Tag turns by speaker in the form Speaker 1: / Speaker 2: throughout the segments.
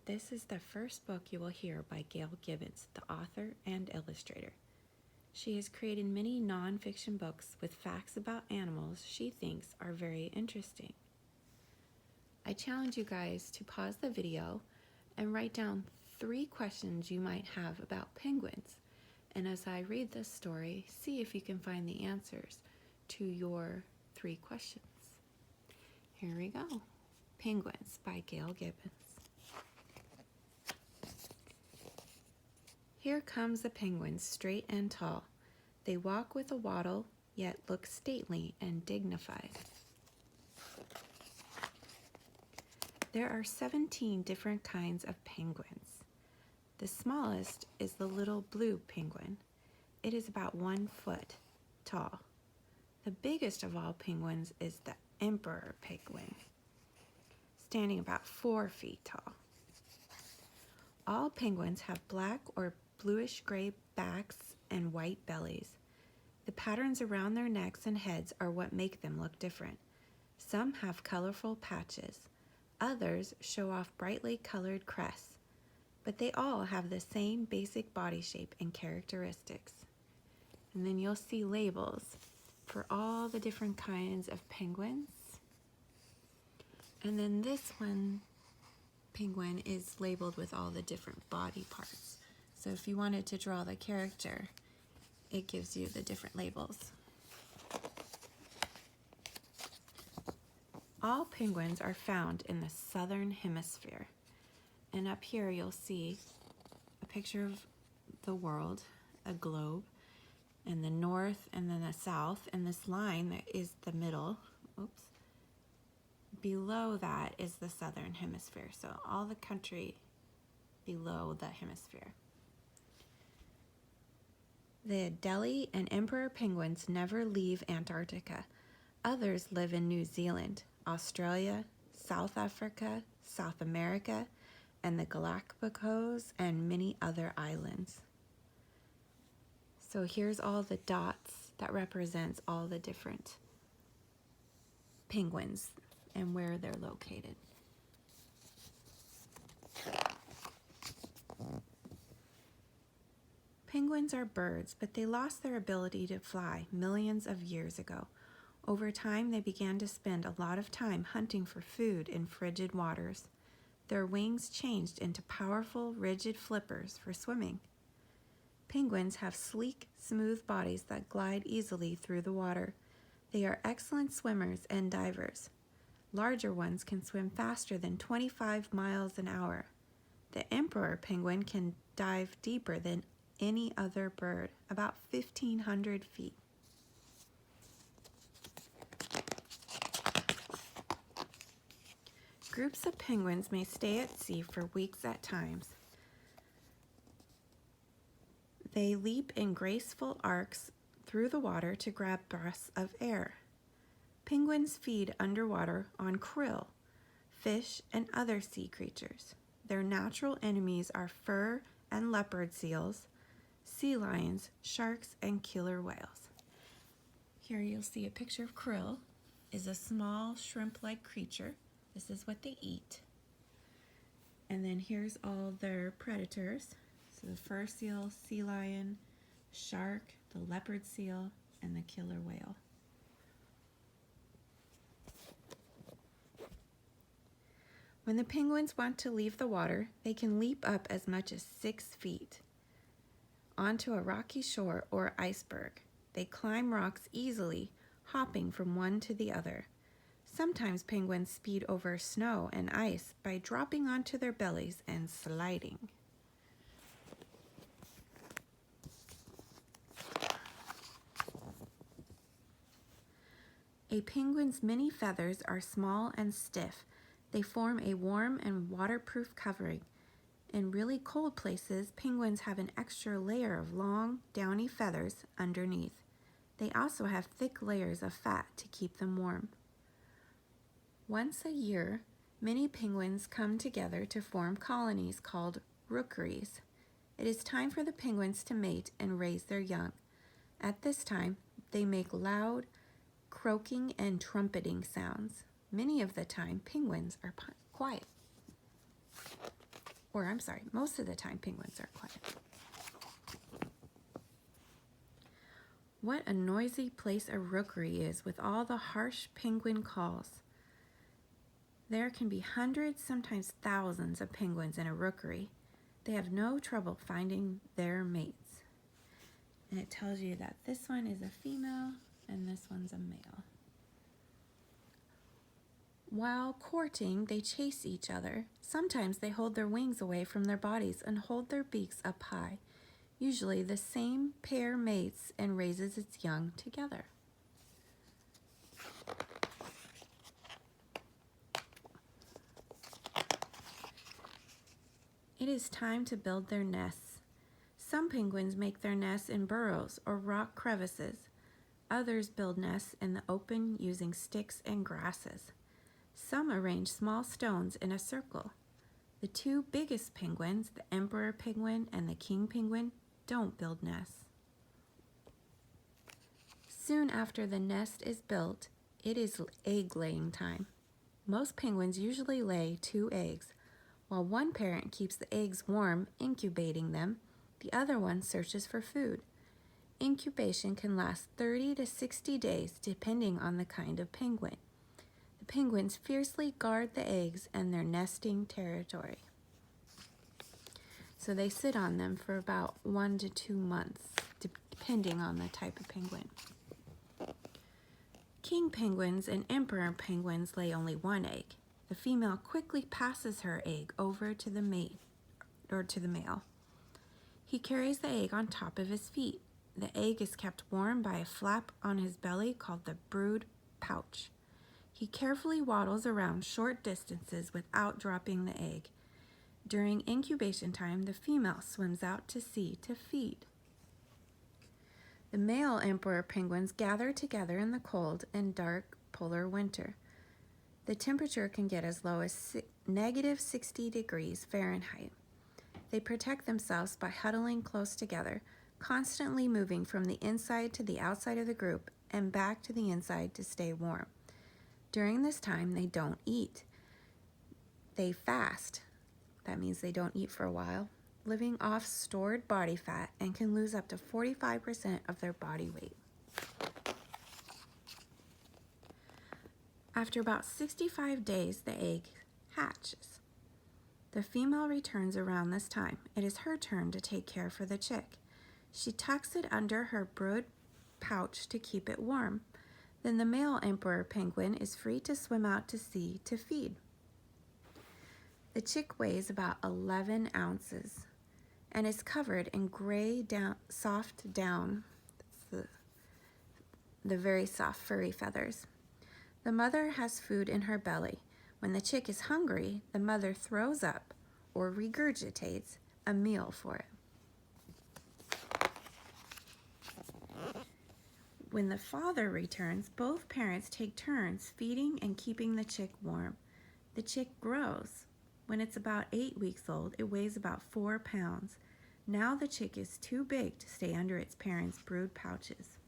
Speaker 1: This is the first book you will hear by Gail Gibbons, the author and illustrator. She has created many non-fiction books with facts about animals she thinks are very interesting. I challenge you guys to pause the video and write down 3 questions you might have about penguins. And as I read this story, see if you can find the answers to your 3 questions. Here we go. Penguins by Gail Gibbons. Here comes the penguins, straight and tall. They walk with a waddle, yet look stately and dignified. There are 17 different kinds of penguins. The smallest is the little blue penguin. It is about 1 foot tall. The biggest of all penguins is the emperor penguin, standing about 4 feet tall. All penguins have black or bluish-gray backs and white bellies. The patterns around their necks and heads are what make them look different. Some have colorful patches. Others show off brightly colored crests. But they all have the same basic body shape and characteristics. And then you'll see labels for all the different kinds of penguins. And then this one penguin is labeled with all the different body parts. So if you wanted to draw the character, it gives you the different labels. All penguins are found in the southern hemisphere. And up here you'll see a picture of the world, a globe, and the north and then the south, and this line that is the middle. Oops. Below that is the southern hemisphere, so all the country below the hemisphere. The Adelie and emperor penguins never leave Antarctica. Others live in New Zealand, Australia, South Africa, South America, and the Galapagos, and many other islands. So here's all the dots that represents all the different penguins and where they're located. Penguins are birds, but they lost their ability to fly millions of years ago. Over time, they began to spend a lot of time hunting for food in frigid waters. Their wings changed into powerful, rigid flippers for swimming. Penguins have sleek, smooth bodies that glide easily through the water. They are excellent swimmers and divers. Larger ones can swim faster than 25 miles an hour. The emperor penguin can dive deeper than any other bird, about 1,500 feet. Groups of penguins may stay at sea for weeks at times. They leap in graceful arcs through the water to grab breaths of air. Penguins feed underwater on krill, fish, and other sea creatures. Their natural enemies are fur and leopard seals, sea lions, sharks, and killer whales. Here you'll see a picture of krill. Is a small shrimp-like creature. This is what they eat. And then here's all their predators. So the fur seal, sea lion, shark, the leopard seal, and the killer whale. When the penguins want to leave the water, they can leap up as much as 6 feet onto a rocky shore or iceberg. They climb rocks easily, hopping from one to the other. Sometimes penguins speed over snow and ice by dropping onto their bellies and sliding. A penguin's many feathers are small and stiff. They form a warm and waterproof covering. In really cold places, penguins have an extra layer of long, downy feathers underneath. They also have thick layers of fat to keep them warm. Once a year, many penguins come together to form colonies called rookeries. It is time for the penguins to mate and raise their young. At this time, they make loud, croaking and trumpeting sounds. Many of the time, penguins are quiet. Or I'm sorry, most of the time penguins are quiet. What a noisy place a rookery is with all the harsh penguin calls. There can be hundreds, sometimes thousands of penguins in a rookery. They have no trouble finding their mates. And it tells you that this one is a female and this one's a male. While courting, they chase each other. Sometimes they hold their wings away from their bodies and hold their beaks up high. Usually the same pair mates and raises its young together. It is time to build their nests. Some penguins make their nests in burrows or rock crevices. Others build nests in the open using sticks and grasses. Some arrange small stones in a circle. The two biggest penguins, the emperor penguin and the king penguin, don't build nests. Soon after the nest is built, it is egg-laying time. Most penguins usually lay 2 eggs. While one parent keeps the eggs warm, incubating them, the other one searches for food. Incubation can last 30 to 60 days depending on the kind of penguin. The penguins fiercely guard the eggs and their nesting territory. So they sit on them for about 1 to 2 months, depending on the type of penguin. King penguins and emperor penguins lay only 1 egg. The female quickly passes her egg over to the mate or to the male. He carries the egg on top of his feet. The egg is kept warm by a flap on his belly called the brood pouch. He carefully waddles around short distances without dropping the egg. During incubation time, the female swims out to sea to feed. The male emperor penguins gather together in the cold and dark polar winter. The temperature can get as low as negative 60 degrees Fahrenheit. They protect themselves by huddling close together, constantly moving from the inside to the outside of the group and back to the inside to stay warm. During this time, they don't eat. They fast. That means they don't eat for a while, living off stored body fat and can lose up to 45% of their body weight. After about 65 days, the egg hatches. The female returns around this time. It is her turn to take care for the chick. She tucks it under her brood pouch to keep it warm. Then the male emperor penguin is free to swim out to sea to feed. The chick weighs about 11 ounces and is covered in gray soft down, the very soft furry feathers. The mother has food in her belly. When the chick is hungry, the mother throws up or regurgitates a meal for it. When the father returns, both parents take turns feeding and keeping the chick warm. The chick grows. When it's about 8 weeks old, it weighs about 4 pounds. Now the chick is too big to stay under its parents' brood pouches.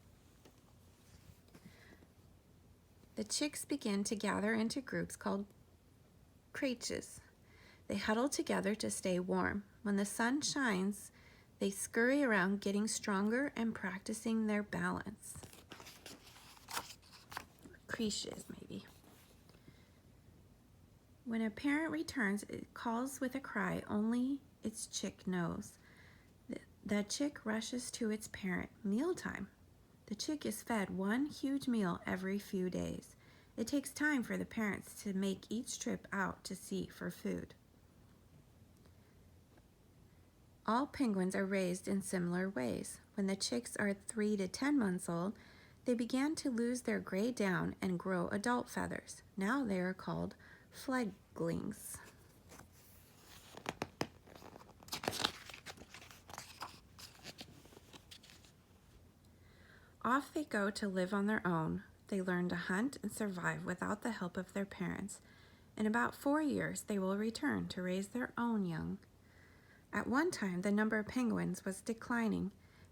Speaker 1: The chicks begin to gather into groups called creches. They huddle together to stay warm. When the sun shines, they scurry around getting stronger and practicing their balance. Creches, maybe. When a parent returns, it calls with a cry only its chick knows. The chick rushes to its parent. Mealtime. The chick is fed one huge meal every few days. It takes time for the parents to make each trip out to sea for food. All penguins are raised in similar ways. When the chicks are 3 to 10 months old, they began to lose their gray down and grow adult feathers. Now they are called fledglings. Off they go to live on their own. They learn to hunt and survive without the help of their parents. In about 4 years, they will return to raise their own young. At one time, the number of penguins was declining.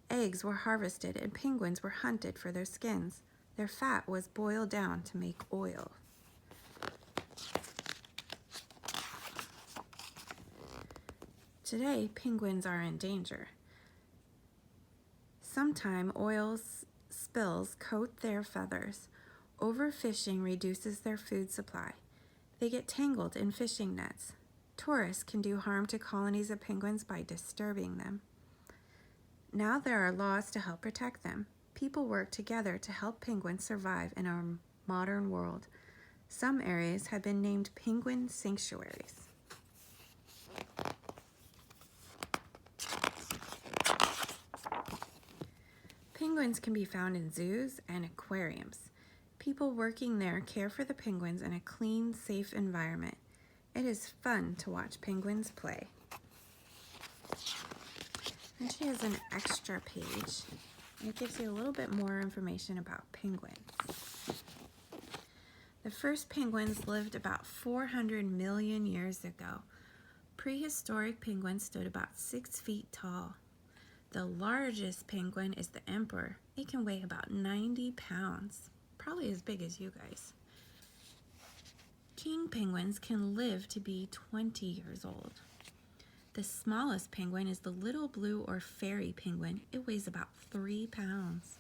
Speaker 1: Eggs were harvested and penguins were hunted for their skins. Their fat was boiled down to make oil. Today, penguins are in danger. Sometimes oil spills coat their feathers. Overfishing reduces their food supply. They get tangled in fishing nets. Tourists can do harm to colonies of penguins by disturbing them. Now there are laws to help protect them. People work together to help penguins survive in our modern world. Some areas have been named penguin sanctuaries. Penguins can be found in zoos and aquariums. People working there care for the penguins in a clean, safe environment. It is fun to watch penguins play. And she has an extra page. It gives you a little bit more information about penguins. The first penguins lived about 400 million years ago. Prehistoric penguins stood about 6 feet tall. The largest penguin is the emperor. It can weigh about 90 pounds, probably as big as you guys. King penguins can live to be 20 years old. The smallest penguin is the little blue or fairy penguin. It weighs about 3 pounds.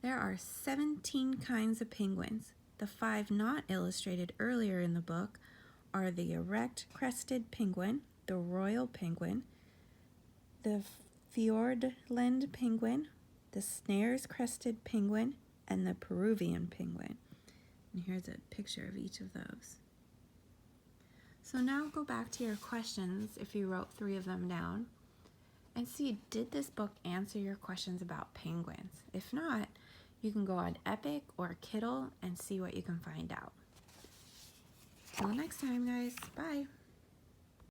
Speaker 1: There are 17 kinds of penguins. The 5 not illustrated earlier in the book are the erect-crested penguin, the royal penguin, the Fiordland penguin, the snares-crested penguin, and the Peruvian penguin. And here's a picture of each of those. So now go back to your questions if you wrote 3 of them down and see, did this book answer your questions about penguins? If not, you can go on Epic or Kindle and see what you can find out. Till next time, guys. Bye.